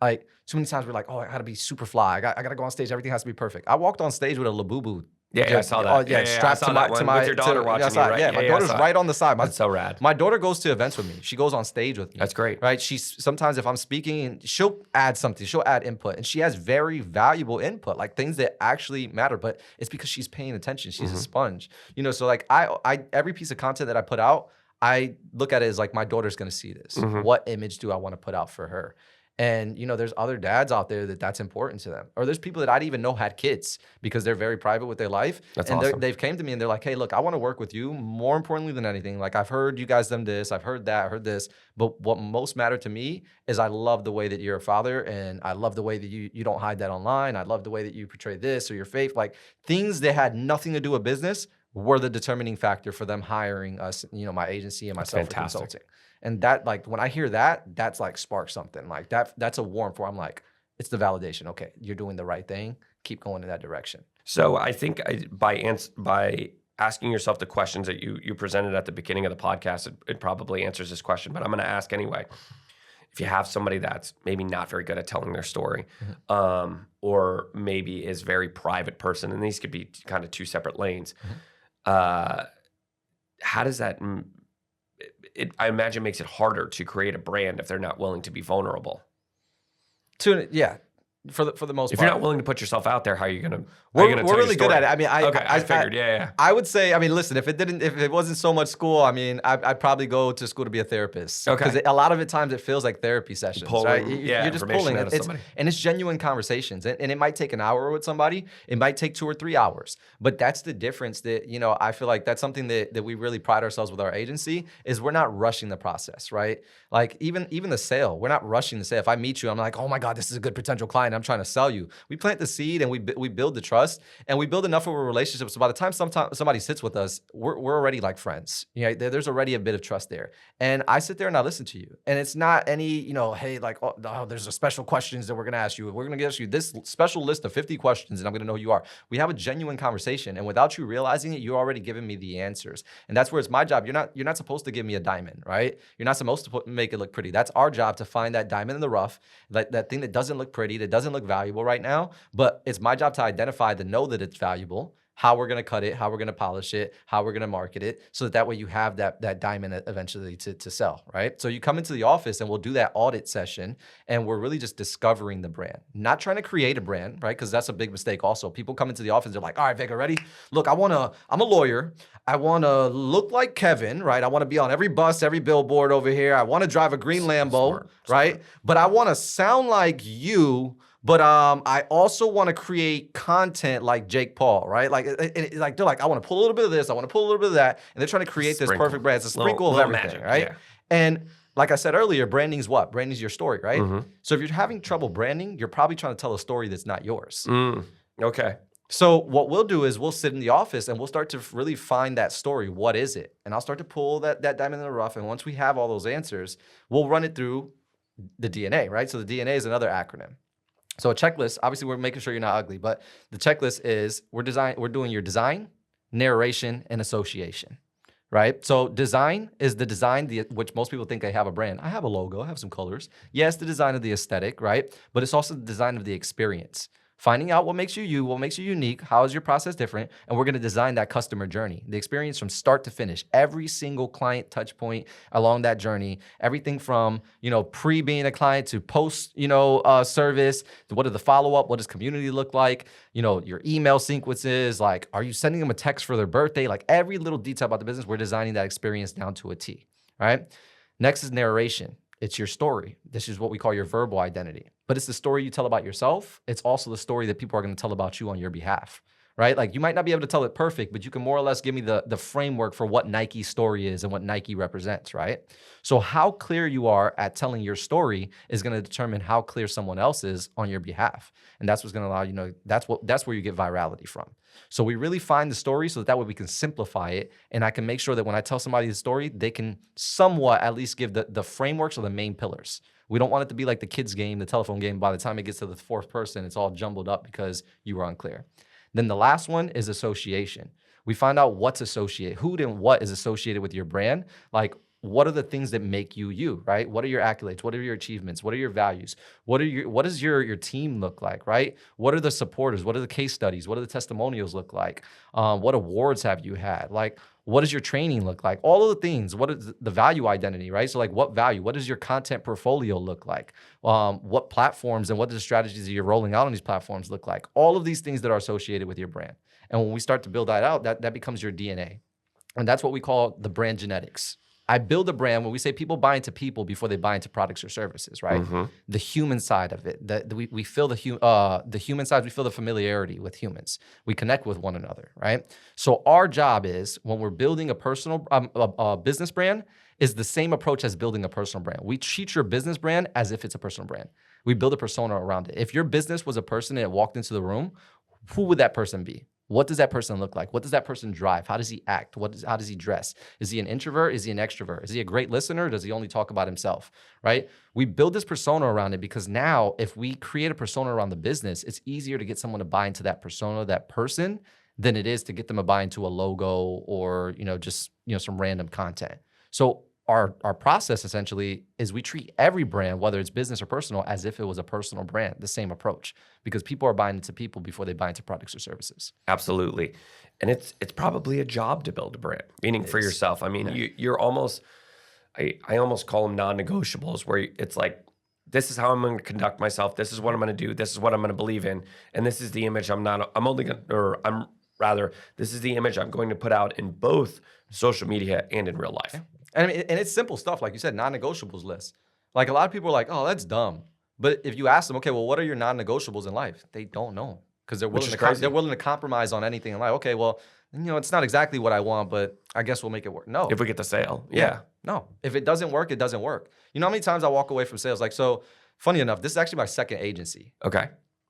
Like, too many times we're like, oh, I got to be super fly. I got to go on stage. Everything has to be perfect. I walked on stage with a Labubu. Yeah, I saw that. Strapped to my with your daughter watching you, right? Yeah, my daughter's right on the side. That's so rad. My daughter goes to events with me. She goes on stage with me. That's great. Right? She's sometimes, if I'm speaking, and she'll add something. She'll add input, and she has very valuable input, like things that actually matter. But it's because she's paying attention. She's a sponge. So like I every piece of content that I put out, I look at it as like, my daughter's gonna see this. What image do I want to put out for her? And, there's other dads out there that's important to them. Or there's people that I didn't even know had kids because they're very private with their life. That's and awesome. They've came to me and they're like, hey, look, I want to work with you more importantly than anything. Like, I've heard you guys done this. I've heard that. I heard this. But what most mattered to me is I love the way that you're a father, and I love the way that you don't hide that online. I love the way that you portray this or your faith. Like, things that had nothing to do with business were the determining factor for them hiring us, my agency and myself for consulting. And that, like, when I hear that, that's like sparks something. Like that's a warmth where I'm like, it's the validation. Okay, you're doing the right thing. Keep going in that direction. So I think by asking yourself the questions that you presented at the beginning of the podcast, it probably answers this question, but I'm going to ask anyway. If you have somebody that's maybe not very good at telling their story, or maybe is very private person, and these could be kind of two separate lanes, how does that, I imagine makes it harder to create a brand if they're not willing to be vulnerable. Yeah. For the most part. If you're not willing to put yourself out there, how are you gonna? We're really good at it. I mean, I figured. Yeah. I would say, I mean, listen, if it wasn't so much school, I mean, I'd probably go to school to be a therapist. Okay. Because a lot of times it feels like therapy sessions, right? You're just pulling out of somebody. And it's genuine conversations. And it might take an hour with somebody. It might take 2 or 3 hours. But that's the difference that, you know, I feel like that's something that we really pride ourselves with our agency is we're not rushing the process, right? Like even the sale, we're not rushing the sale. If I meet you, I'm like, oh my God, this is a good potential client. I'm trying to sell you. We plant the seed and we build the trust and we build enough of a relationship. So by the time somebody sits with us, we're already like friends. You know, there's already a bit of trust there. And I sit there and I listen to you. And it's not any, you know, hey, like, oh, there's a special questions that we're going to ask you. We're going to ask you this special list of 50 questions and I'm going to know who you are. We have a genuine conversation. And without you realizing it, you're already giving me the answers. And that's where it's my job. You're not supposed to give me a diamond, right? You're not supposed to make it look pretty. That's our job to find that diamond in the rough, that thing that doesn't look pretty, that doesn't look valuable right now. But it's my job to identify, to know that it's valuable, how we're going to cut it, how we're going to polish it, how we're going to market it, so that way you have that diamond eventually to sell, right? So you come into the office and we'll do that audit session and we're really just discovering the brand, not trying to create a brand, right? Because that's a big mistake also. People come into the office, they're like, all right, Vega, ready? Look, I'm a lawyer. I want to look like Kevin, right? I want to be on every bus, every billboard over here. I want to drive a green Lambo, right? But I want to sound like you. But I also want to create content like Jake Paul, right? Like they're like, I want to pull a little bit of this, I want to pull a little bit of that, and they're trying to create this perfect brand. It's a sprinkle of everything, magic, right? Yeah. And like I said earlier, branding's what? Branding's your story, right? So if you're having trouble branding, you're probably trying to tell a story that's not yours. Okay. So what we'll do is we'll sit in the office and we'll start to really find that story. What is it? And I'll start to pull that diamond in the rough. And once we have all those answers, we'll run it through the DNA, right? So the DNA is another acronym. So a checklist, obviously we're making sure you're not ugly, but the checklist is we're doing your design, narration, and association, right? So design is the design, which most people think they have a brand. I have a logo, I have some colors. Yes, the design of the aesthetic, right? But it's also the design of the experience. Finding out what makes you, what makes you unique, how is your process different, and we're gonna design that customer journey, the experience from start to finish, every single client touch point along that journey, everything from, you know, pre being a client to post, you know, service, what does the follow-up, what does community look like, you know, your email sequences, like, are you sending them a text for their birthday? Like every little detail about the business, we're designing that experience down to a T, right? Next is narration. It's your story. This is what we call your verbal identity. But it's the story you tell about yourself. It's also the story that people are going to tell about you on your behalf, right? Like you might not be able to tell it perfect, but you can more or less give me the framework for what Nike's story is and what Nike represents, right? So how clear you are at telling your story is going to determine how clear someone else is on your behalf. And that's what's going to allow, you know, that's where you get virality from. So we really find the story so that way we can simplify it. And I can make sure that when I tell somebody the story, they can somewhat at least give the frameworks or the main pillars. We don't want it to be like the kids game, the telephone game. By the time it gets to the fourth person, it's all jumbled up because you were unclear. Then the last one is association. We find out what's associated, who and what is associated with your brand. Like, what are the things that make you you, right? What are your accolades? What are your achievements? What are your values? What does your team look like, right? What are the supporters? What are the case studies? What do the testimonials look like? What awards have you had? Like, what does your training look like? All of the things. What is the value identity, right? So like what value? What does your content portfolio look like? What platforms and what the strategies that you're rolling out on these platforms look like? All of these things that are associated with your brand. And when we start to build that out, that becomes your DNA. And that's what we call the brand genetics. I build a brand when we say people buy into people before they buy into products or services, right? The human side of it, we feel the human side, we feel the familiarity with humans. We connect with one another, right? So our job is when we're building a personal business brand is the same approach as building a personal brand. We treat your business brand as if it's a personal brand. We build a persona around it. If your business was a person that walked into the room, who would that person be? What does that person look like? What does that person drive? How does he act? How does he dress? Is he an introvert? Is he an extrovert? Is he a great listener? Or does he only talk about himself, right? We build this persona around it because now if we create a persona around the business, it's easier to get someone to buy into that persona, that person, than it is to get them to buy into a logo or, just, some random content. So our process essentially is we treat every brand, whether it's business or personal, as if it was a personal brand, the same approach, because people are buying into people before they buy into products or services. Absolutely. And it's probably a job to build a brand, meaning for yourself. I mean, you're almost, I almost call them non-negotiables, where it's like, this is how I'm going to conduct myself. This is what I'm going to do. This is what I'm going to believe in. And this is the image this is the image I'm going to put out in both social media and in real life. Yeah. And it's simple stuff, like you said, non-negotiables list. Like a lot of people are like, oh, that's dumb. But if you ask them, okay, well, what are your non-negotiables in life? They don't know because they're willing to compromise on anything in life. Okay, well, it's not exactly what I want, but I guess we'll make it work. No. If we get the sale, yeah. No. If it doesn't work, it doesn't work. You know how many times I walk away from sales? Like, so funny enough, this is actually my second agency. Okay.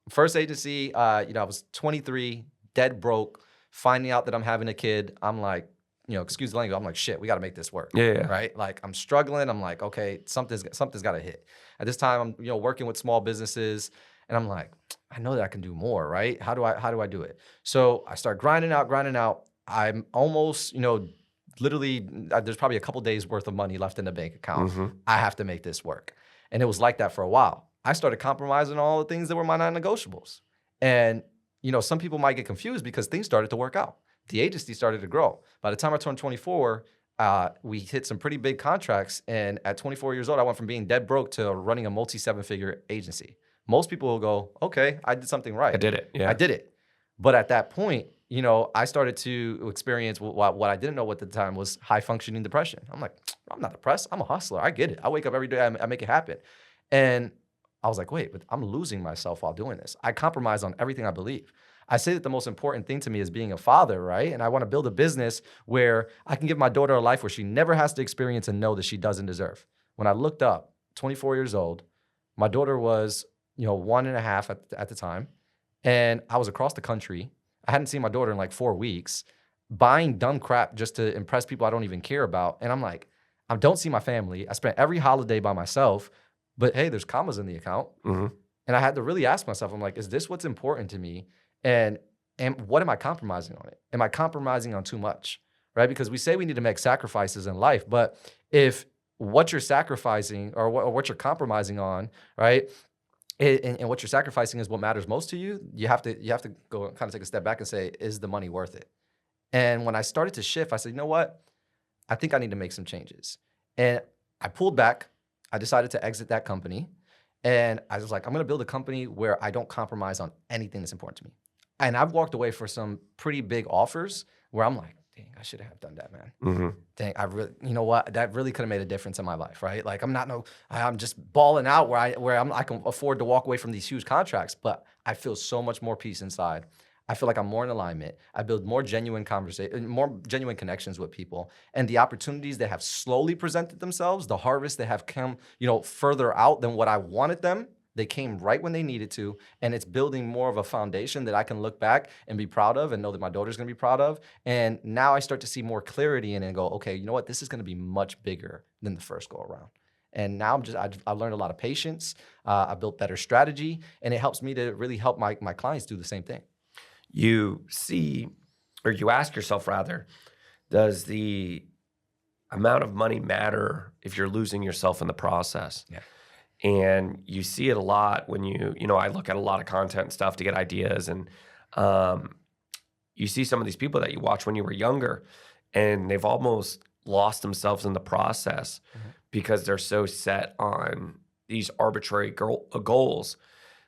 First agency, I was 23, dead broke, finding out that I'm having a kid. I'm like, excuse the language, I'm like, shit, we got to make this work. Yeah. Right? Like, I'm struggling. I'm like, okay, something's got to hit. At this time, I'm, working with small businesses, and I'm like, I know that I can do more, right? How do I do it? So I start grinding out. I'm almost, literally, there's probably a couple days worth of money left in the bank account. Mm-hmm. I have to make this work. And it was like that for a while. I started compromising on all the things that were my non-negotiables. And, some people might get confused because things started to work out. The agency started to grow. By the time I turned 24, we hit some pretty big contracts. And at 24 years old, I went from being dead broke to running a multi-7-figure agency. Most people will go, okay, I did something right. I did it. Yeah. I did it. But at that point, I started to experience what I didn't know at the time was high functioning depression. I'm like, I'm not depressed. I'm a hustler. I get it. I wake up every day. I make it happen. And I was like, wait, but I'm losing myself while doing this. I compromise on everything I believe. I say that the most important thing to me is being a father, right? And I want to build a business where I can give my daughter a life where she never has to experience and know that she doesn't deserve. When I looked up, 24 years old, my daughter was, 1.5 at the time. And I was across the country. I hadn't seen my daughter in like 4 weeks, buying dumb crap just to impress people I don't even care about. And I'm like, I don't see my family. I spent every holiday by myself, but hey, there's commas in the account. Mm-hmm. And I had to really ask myself, I'm like, is this what's important to me? And what am I compromising on it? Am I compromising on too much, right? Because we say we need to make sacrifices in life, but if what you're sacrificing or what you're compromising on, right, and what you're sacrificing is what matters most to you, you have to go kind of take a step back and say, is the money worth it? And when I started to shift, I said, you know what? I think I need to make some changes. And I pulled back. I decided to exit that company. And I was like, I'm going to build a company where I don't compromise on anything that's important to me. And I've walked away for some pretty big offers where I'm like, dang, I should have done that, man. Mm-hmm. Dang, you know what? That really could have made a difference in my life, right? Like I'm just balling out where I can afford to walk away from these huge contracts, but I feel so much more peace inside. I feel like I'm more in alignment. I build more genuine connections with people, and the opportunities that have slowly presented themselves, the harvest that have come, further out than what I wanted them. They came right when they needed to, and it's building more of a foundation that I can look back and be proud of and know that my daughter's gonna be proud of. And now I start to see more clarity in it and go, okay, you know what? This is gonna be much bigger than the first go around. And now I learned a lot of patience. I built better strategy, and it helps me to really help my clients do the same thing. You ask yourself rather, does the amount of money matter if you're losing yourself in the process? Yeah. And you see it a lot when I look at a lot of content and stuff to get ideas, and you see some of these people that you watch when you were younger, and they've almost lost themselves in the process because they're so set on these arbitrary goals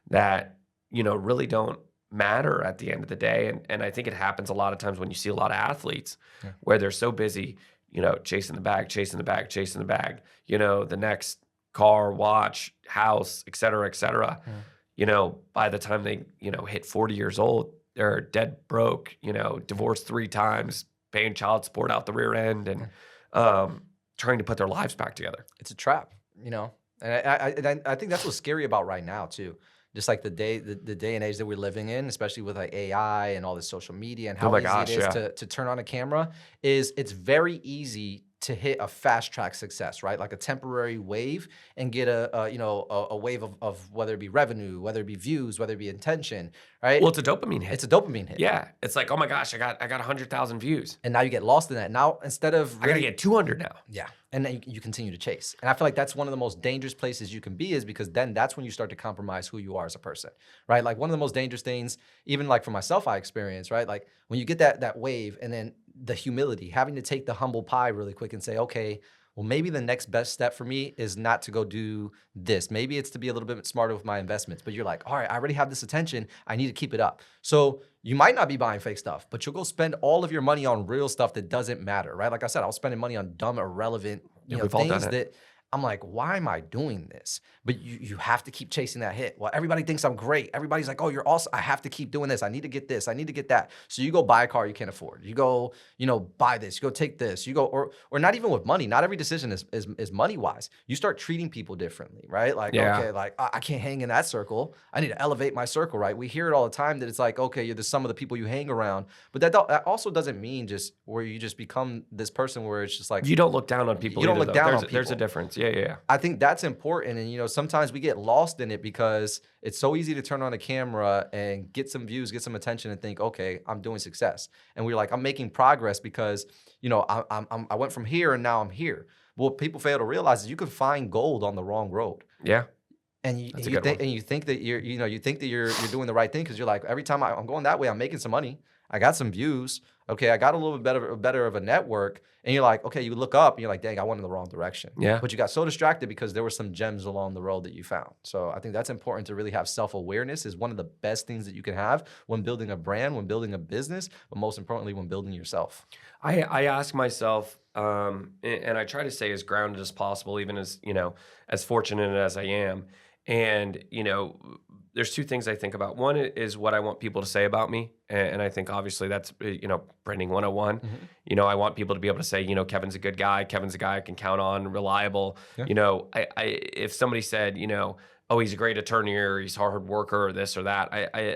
that, really don't matter at the end of the day. And I think it happens a lot of times when you see a lot of athletes where they're so busy, chasing the bag, the next car, watch, house, et cetera, et cetera. By the time they, hit 40 years old, they're dead broke, divorced 3 times, paying child support out the rear end, and trying to put their lives back together. It's a trap, And I think that's what's scary about right now too. just like the day and age that we're living in, especially with like AI and all this social media and Oh how my easy gosh, it is yeah. to turn on a camera, is it's very easy to hit a fast track success, right? Like a temporary wave and get a wave of whether it be revenue, whether it be views, whether it be intention, right? Well, it's a dopamine It's a hit. dopamine hit. Yeah. It's like, oh my gosh, I got 100,000 views. And now you get lost in that. Now, instead of I gotta really, get 200 now. yeah, and then you continue to chase. And I feel like that's one of the most dangerous places you can be, is because then that's when you start to compromise who you are as a person, right? Like one of the most dangerous things, even like for myself, I experience, right? Like when you get that wave, and then the humility, having to take the humble pie really quick and say, okay, well, maybe the next best step for me is not to go do this. Maybe it's to be a little bit smarter with my investments. But you're like, all right, I already have this attention. I need to keep it up. So you might not be buying fake stuff, but you'll go spend all of your money on real stuff that doesn't matter, right? Like I said, I was spending money on dumb, irrelevant, Yeah, we've all done things it. that I'm like, why am I doing this? But you have to keep chasing that hit. Well, everybody thinks I'm great. Everybody's like, oh, you're awesome. I have to keep doing this. I need to get this. I need to get that. So you go buy a car you can't afford. You go, buy this. You go take this. You go, or not even with money. Not every decision is money wise. You start treating people differently, right? Like, Yeah. okay, like I can't hang in that circle. I need to elevate my circle, right? We hear it all the time that it's like, okay, you're the sum of the people you hang around. But that also doesn't mean just where you just become this person where it's just like, You don't look down on people. You don't either, look though. down on There's a people. difference. Yeah, yeah, yeah. I think that's important. And, sometimes we get lost in it because it's so easy to turn on a camera and get some views, get some attention, and think, okay, I'm doing success. And we're like, I'm making progress because, I went from here and now I'm here. Well, what people fail to realize is you can find gold on the wrong road. Yeah. And you, That's a you good think one. and you think that you're doing the right thing because you're like, every time I'm going that way, I'm making some money. I got some views. Okay, I got a little bit better of a network. And you're like, okay, you look up and you're like, dang, I went in the wrong direction. Yeah. But you got so distracted because there were some gems along the road that you found. So I think that's important to really have self-awareness. Is one of the best things that you can have when building a brand, when building a business, but most importantly, when building yourself. I ask myself, and I try to stay as grounded as possible, even as fortunate as I am. And, there's two things I think about. One is what I want people to say about me. And I think obviously that's, branding 101. Mhm. I want people to be able to say, Kevin's a good guy. Kevin's a guy I can count on, reliable. Yeah. If somebody said, oh, he's a great attorney or he's a hard worker or this or that,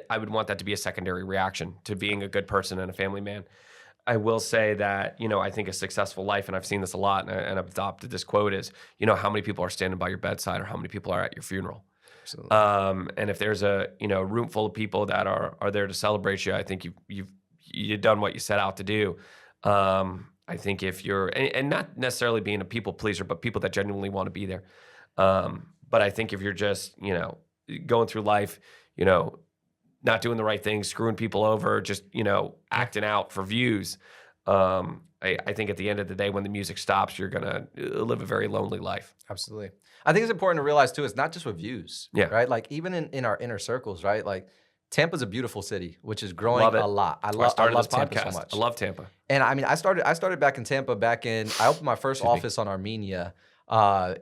I would want that to be a secondary reaction to being a good person and a family man. I will say that, I think a successful life, and I've seen this a lot, and I've adopted this quote is, how many people are standing by your bedside or how many people are at your funeral. Absolutely. And if there's a, room full of people that are there to celebrate you, I think you've done what you set out to do. I think if you're, and not necessarily being a people pleaser, but people that genuinely want to be there. But I think if you're just, going through life, not doing the right thing, screwing people over, just, acting out for views. I think at the end of the day, when the music stops, you're going to live a very lonely life. Absolutely. I think it's important to realize too, it's not just with views, Yeah. right? Like even in our inner circles, right? Like Tampa's a beautiful city, which is growing Love it. a lot. I started love this Tampa podcast. so much. I love Tampa. And I mean, I started back in Tampa I opened my first Excuse me. office on Armenia.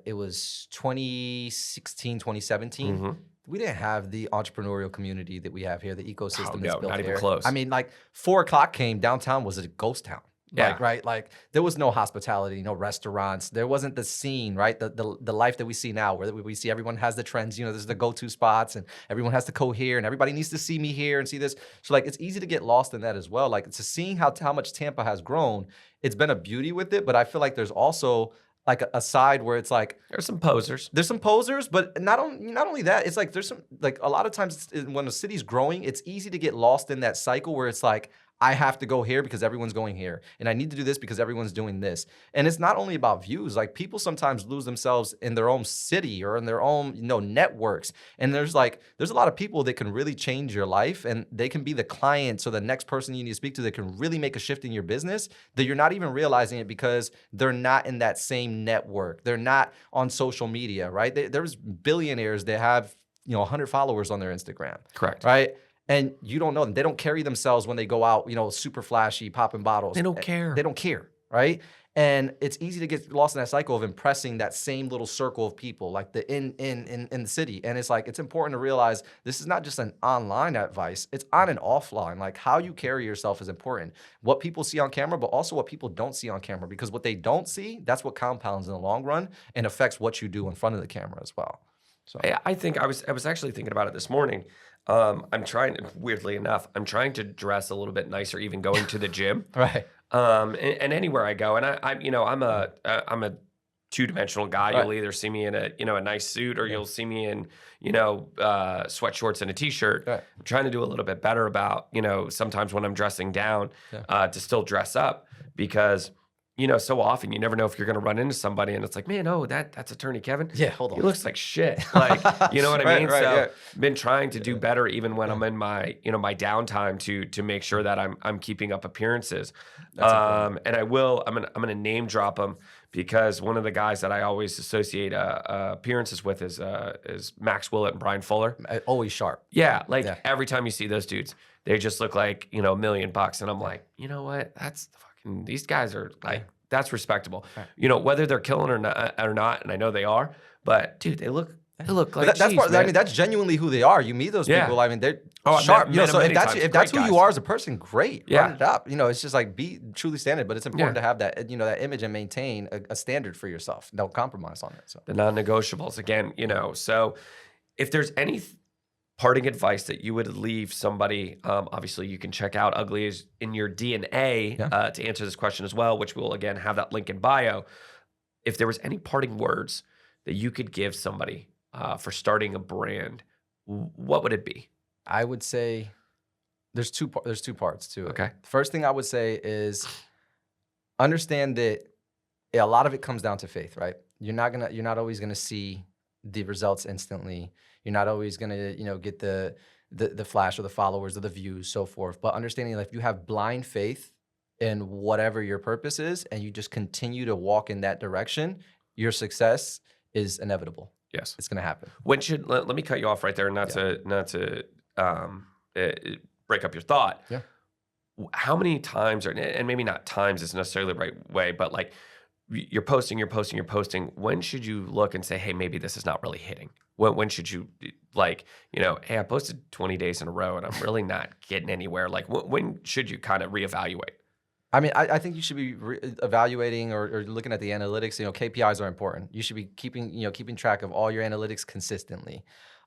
It was 2016, 2017. Mhm. We didn't have the entrepreneurial community that we have here, the ecosystem Oh, that's no, built not even here. close. I mean, like 4 o'clock came, downtown was a ghost town. Yeah. Like, right? Like there was no hospitality, no restaurants. There wasn't the scene, right? The life that we see now, where we see everyone has the trends, there's the go-to spots and everyone has to cohere and everybody needs to see me here and see this. So like, it's easy to get lost in that as well. Like it's seeing how much Tampa has grown. It's been a beauty with it, but I feel like there's also like a side where it's like, There's some posers. there's some posers, but not only that, it's like there's some, like a lot of times when a city's growing, it's easy to get lost in that cycle where it's like, I have to go here because everyone's going here. And I need to do this because everyone's doing this. And it's not only about views. Like people sometimes lose themselves in their own city or in their own, networks. And there's a lot of people that can really change your life and they can be the client. So the next person you need to speak to that can really make a shift in your business that you're not even realizing it because they're not in that same network. They're not on social media, right? There's billionaires that have, 100 followers on their Instagram. Correct. Right? And you don't know them. They don't carry themselves when they go out, super flashy, popping bottles. They don't care. They don't care, right? And it's easy to get lost in that cycle of impressing that same little circle of people, like in the city. And it's like, it's important to realize this is not just an online advice, it's on and offline. Like how you carry yourself is important. What people see on camera, but also what people don't see on camera, because what they don't see, that's what compounds in the long run and affects what you do in front of the camera as well. So I think I was actually thinking about it this morning. I'm trying, weirdly enough, I'm trying to dress a little bit nicer, even going to the gym. right, And anywhere I go, and I'm a two-dimensional guy. right, You'll either see me in a nice suit, or yeah, you'll see me in sweat shorts and a t-shirt. right, I'm trying to do a little bit better about sometimes when I'm dressing down, yeah, to still dress up, because so often you never know if you're going to run into somebody and it's like, man, oh, that's attorney Kevin. yeah. Hold He on. looks like shit. Like, you know what I Right, mean? right, So yeah. been trying to do better even when Yeah. I'm in my, my downtime to make sure that I'm keeping up appearances. That's important. And I'm gonna name drop him, because one of the guys that I always associate appearances with is Max Willett and Brian Fuller. Always sharp. Yeah, like Yeah. every time you see those dudes, they just look like $1 million, and I'm like, you know what? That's fucking, these guys are like, that's respectable. Right. Whether they're killing or not, and I know they are, but dude, they look like But that's cheese, part. I man. mean, that's genuinely who they are. You meet those Yeah. people. I mean, they're I've sharp. met So them if many that's times. if that's Great who you guys. are as a person, great. Yeah. Run it up. It's just like be truly standard. But it's important Yeah. to have that that image and maintain a standard for yourself. Don't compromise on it. So The non-negotiables again. So if there's any parting advice that you would leave somebody, obviously you can check out Ugly is in Your DNA to answer this question as well, which we'll again have that link in bio. If there was any parting words that you could give somebody for starting a brand, what would it be? I would say there's two parts to it. Okay. The first thing I would say is understand that a lot of it comes down to faith, right? You're not always gonna see the results instantly. You're not always gonna get the flash or the followers or the views, so forth. But understanding, like, if you have blind faith in whatever your purpose is, and you just continue to walk in that direction, your success is inevitable. Yes. It's gonna happen. When should let me cut you off right there, not to break up your thought. Yeah. How many times, and maybe not times is necessarily the right way, but like you're posting. When should you look and say, hey, maybe this is not really hitting? When should you, like, hey, I posted 20 days in a row and I'm really not getting anywhere. Like, when should you kind of reevaluate? I mean, I think you should be evaluating or looking at the analytics. KPIs are important. You should be keeping track of all your analytics consistently.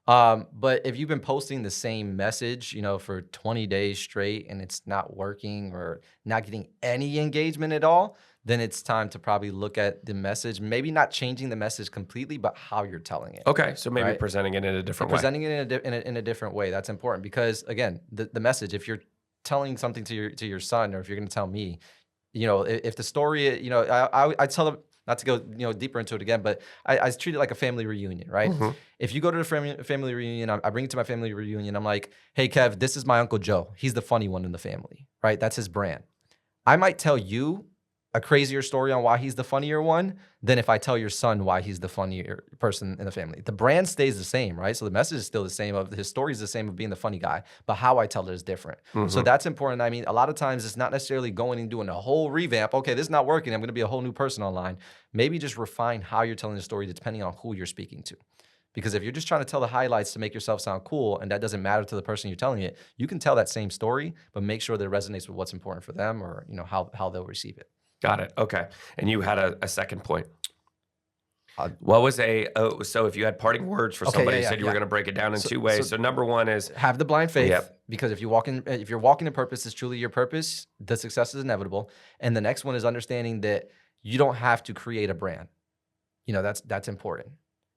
But if you've been posting the same message, for 20 days straight and it's not working or not getting any engagement at all, then it's time to probably look at the message. Maybe not changing the message completely, but how you're telling it. Okay, so maybe Right? presenting it in a different way. Presenting it in a different way. That's important because, again, the message. If you're telling something to your son, or if you're going to tell me, if the story, I tell them, not to go deeper into it again, but I treat it like a family reunion, right? Mm-hmm. If you go to the family reunion, I bring it to my family reunion. I'm like, hey, Kev, this is my Uncle Joe. He's the funny one in the family, right? That's his brand. I might tell you a crazier story on why he's the funnier one than if I tell your son why he's the funnier person in the family. The brand stays the same, right? So the message is still the same, of his story is the same of being the funny guy, but how I tell it is different. Mm-hmm. So that's important. I mean, a lot of times it's not necessarily going and doing a whole revamp. Okay, this is not working. I'm going to be a whole new person online. Maybe just refine how you're telling the story depending on who you're speaking to. Because if you're just trying to tell the highlights to make yourself sound cool, and that doesn't matter to the person you're telling it, you can tell that same story, but make sure that it resonates with what's important for them, or how they'll receive it. Got it. Okay. And you had a second point. What was so if you had parting words for somebody, you said you were going to break it down in two ways. So number one is have the blind faith, Yep. because if you're walking in purpose, is truly your purpose, the success is inevitable. And the next one is understanding that you don't have to create a brand. That's important.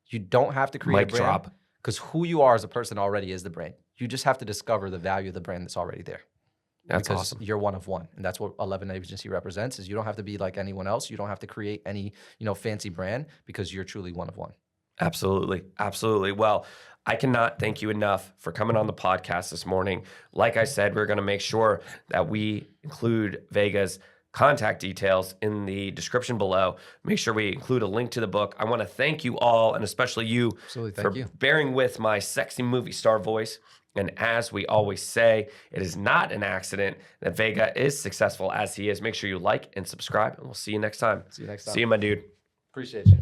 You don't have to create Mic a brand, drop. because who you are as a person already is the brand. You just have to discover the value of the brand that's already there. That's because awesome. you're one of one, and that's what 11 Agency represents. Is you don't have to be like anyone else. You don't have to create any fancy brand, because you're truly one of one. Absolutely. Absolutely. Well, I cannot thank you enough for coming on the podcast this morning. Like I said, we're going to make sure that we include Vega's contact details in the description below. Make sure we include a link to the book. I want to thank you all, and especially you, Absolutely, for thank you. bearing with my sexy movie star voice. And as we always say, it is not an accident that Vega is successful as he is. Make sure you like and subscribe, and we'll see you next time. See you next time. See you, my dude. Appreciate you.